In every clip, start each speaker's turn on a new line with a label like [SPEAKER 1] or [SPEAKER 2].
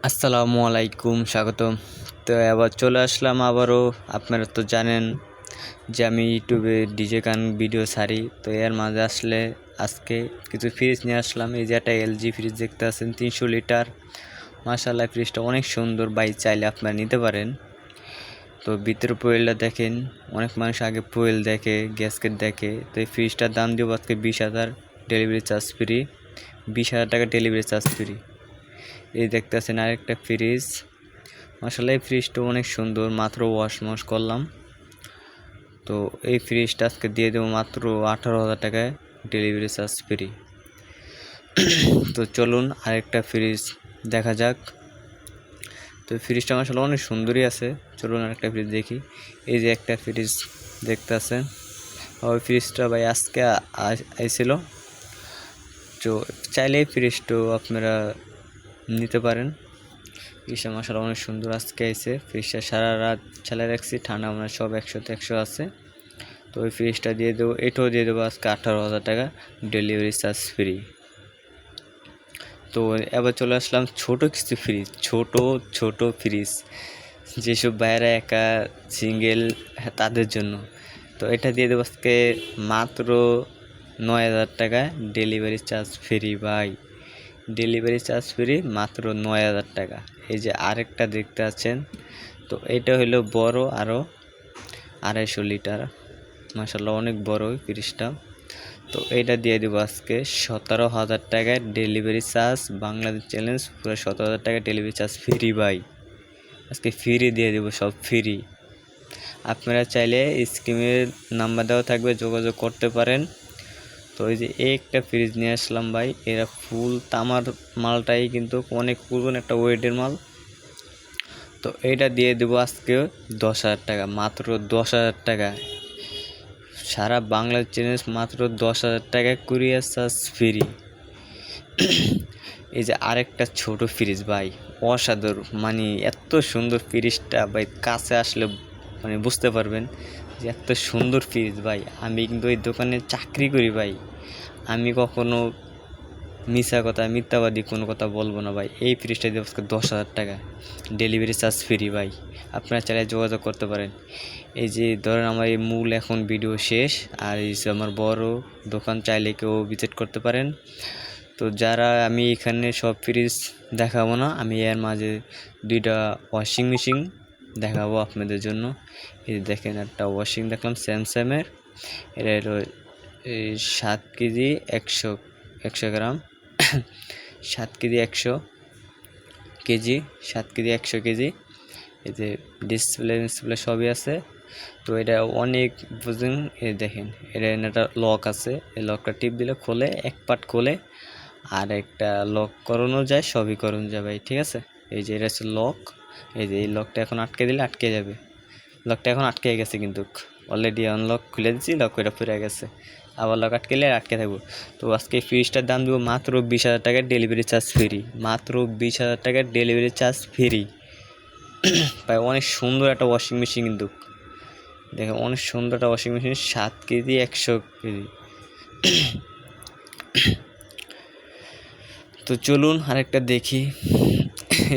[SPEAKER 1] আসসালামু আলাইকুম, স্বাগতম। তো আবার চলে আসলাম আবারও। আপনারা তো জানেন যে আমি ইউটিউবে ডিজে গান ভিডিও ছাড়ি। তো এর মাঝে আসলে আজকে কিছু ফ্রিজ নিয়ে আসলাম। এই যে একটা এলজি ফ্রিজ দেখতে আছেন 300 লিটার। মাশাআল্লাহ, ফ্রিজটা অনেক সুন্দর, চাইলে আপনারা নিতে পারেন। তো ভিতরে প্রোয়েলটা দেখেন, অনেক মানুষ আগে প্রোয়েল দেখে, গ্যাসকেট দেখে। তো এই ফ্রিজটার দাম দিব আজকে 20,000, ডেলিভারি চার্জ ফ্রি। 20,000 টাকা ডেলিভারি চার্জ ফ্রি। এই দেখতেছেন আরেকটা ফ্রিজ। আসলে এই ফ্রিজটা অনেক সুন্দর, মাত্র ওয়াশ করলাম। তো এই ফ্রিজটা আজকে দিয়ে দেবো মাত্র 18,000 টাকায়, ডেলিভারি চার্জ ফ্রি। তো চলুন আরেকটা ফ্রিজ দেখা যাক। তো ফ্রিজটা আসলে অনেক সুন্দরই আছে। চলুন আরেকটা ফ্রিজ দেখি। এই যে একটা ফ্রিজ দেখতে আছেন, ওই ফ্রিজটা ভাই আজকে আইছিল। তো চাইলে এই ফ্রিজটাও আপনারা নিতে পারেন। ফ্রিজটা মাশাআল্লাহ অনেক সুন্দর আজকে আইছে। ফ্রিজটা সারা রাত চালিয়ে রাখছি, ঠান্ডা আমরা সব 100-100 আছে। তো ওই ফ্রিজটা দিয়ে দেবো, এটাও দিয়ে দেবো আজকে 18,000 টাকা, ডেলিভারি চার্জ ফ্রি। তো এবার চলে আসলাম ছোট কিছু ফ্রিজ, ছোট ফ্রিজ, যেসব বাইরে একা সিঙ্গেল তাদের জন্য। তো এটা দিয়ে দেবো আজকে মাত্র 9,000 টাকা, ডেলিভারি চার্জ ফ্রি ভাই। ডেলিভারি চার্জ ফ্রি, মাত্র 9,000 টাকা। এই যে আরেকটা দেখতে আছেন, তো এটা হলো বড়, আরও 250 লিটার। মাশাআল্লাহ অনেক বড় ফ্রিজটা। তো এইটা দিয়ে দেবো আজকে 17,000 টাকায়, ডেলিভারি চার্জ বাংলাদেশ চ্যালেঞ্জ পুরো 17,000 টাকা, ডেলিভারি চার্জ ফ্রি ভাই। আজকে ফ্রি দিয়ে দেবো, সব ফ্রি। আপনারা চাইলে স্ক্রিনের নাম্বার দেওয়া থাকবে, যোগাযোগ করতে পারেন। তো এই যে একটা ফ্রিজ নিয়ে আসলাম ভাই, এরা ফুল তামার মালটাই কিন্তু অনেক পুরনো একটা ওয়েটের মাল। তো এইটা দিয়ে দেবো আজকে 10,000 টাকা, মাত্র 10,000 টাকা। সারা বাংলার চ্যালেঞ্জ মাত্র 10,000 টাকা, কুরিয়ার চার্জ ফ্রি। এই যে আরেকটা ছোট ফ্রিজ ভাই, অসাধারণ, মানে এত সুন্দর ফ্রিজটা ভাই, কাছে আসলে মানে বুঝতে পারবেন যে এত সুন্দর ফ্রিজ ভাই। আমি কিন্তু এই দোকানে চাকরি করি ভাই, আমি কখনো মিথ্যাবাদী কোনো কথা বলবো না ভাই। এই ফ্রিজটা দিয়ে আজকে 10,000 টাকা, ডেলিভারি চার্জ ফ্রি ভাই। আপনারা চাইলে যোগাযোগ করতে পারেন। এই যে ধরেন আমার এই মূল এখন ভিডিও শেষ, আর এই যে আমার বড় দোকান, চাইলে কেউ ভিজিট করতে পারেন। তো যারা আমি এখানে সব ফ্রিজ দেখাবো না, আমি এর মাঝে 2টা ওয়াশিং মেশিন দেখাবো আপনাদের জন্য। এই দেখেন একটা ওয়াশিং দেখলাম স্যামসাংয়ের, এটা হলো 7 কেজি 100 গ্রাম, 7 কেজি 100 কেজি, 7 কেজি 100 কেজি। এই যে ডিসপ্লে সবই আছে। তো এটা অনেক বুঝুন, এই দেখেন এটা একটা লক আছে, এই লকটা টিপ দিলে খোলে, এক পার্ট খোলে, আর একটা লক করানো যায়, সবই করানো যাবে, ঠিক আছে। এই যে এটা হচ্ছে লক। এই যে এই লকটা এখন আটকে দিলে আটকে যাবে। লকটা এখন আটকে গেছে, কিন্তু অলরেডি আনলক খুলে দিচ্ছি, লক এটা পড়ে গেছে, আবার লক আটকেলে আটকে থাকবো। তো আজকে ফ্রিজটার দাম দেবো মাত্র 20,000 টাকা, ডেলিভারি চার্জ ফ্রি। মাত্র 20,000 টাকা, ডেলিভারি চার্জ ফ্রি ভাই। অনেক সুন্দর একটা ওয়াশিং মেশিন, কিন্তু দেখো অনেক সুন্দর একটা ওয়াশিং মেশিন, 7 কেজি 100 কেজি। তো চলুন আরেকটা দেখি।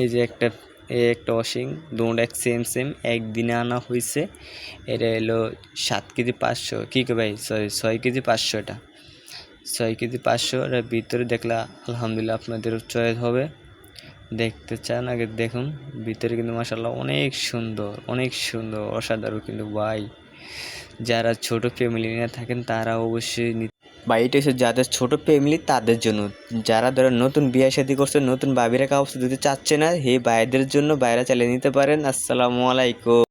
[SPEAKER 1] এই যে একটা ওয়াশিং, দুটো এক সেম একদিনে আনা হয়েছে। এটা হলো 7 কেজি 500, কী কে ভাই, সরি 6 কেজি 500। এটা 6 কেজি 500। এর ভিতরে দেখলা আলহামদুলিল্লাহ আপনাদের চয়েস হবে। দেখতে চান আগে দেখুন, ভিতরে কিন্তু মাশাআল্লাহ অনেক সুন্দর, অসাধারণ কিন্তু ভাই। যারা ছোট ফ্যামিলি নিয়ে থাকেন তারা অবশ্যই বা এটা হচ্ছে যাদের ছোট ফ্যামিলি তাদের জন্য। যারা ধরো নতুন বিয়ে শাদী করছে, নতুন ভাবিরা কাউকে দিতে চাচ্ছে না, এই ভাইদের জন্য, ভাইরা চালিয়ে নিতে পারেন। আসসালামু আলাইকুম।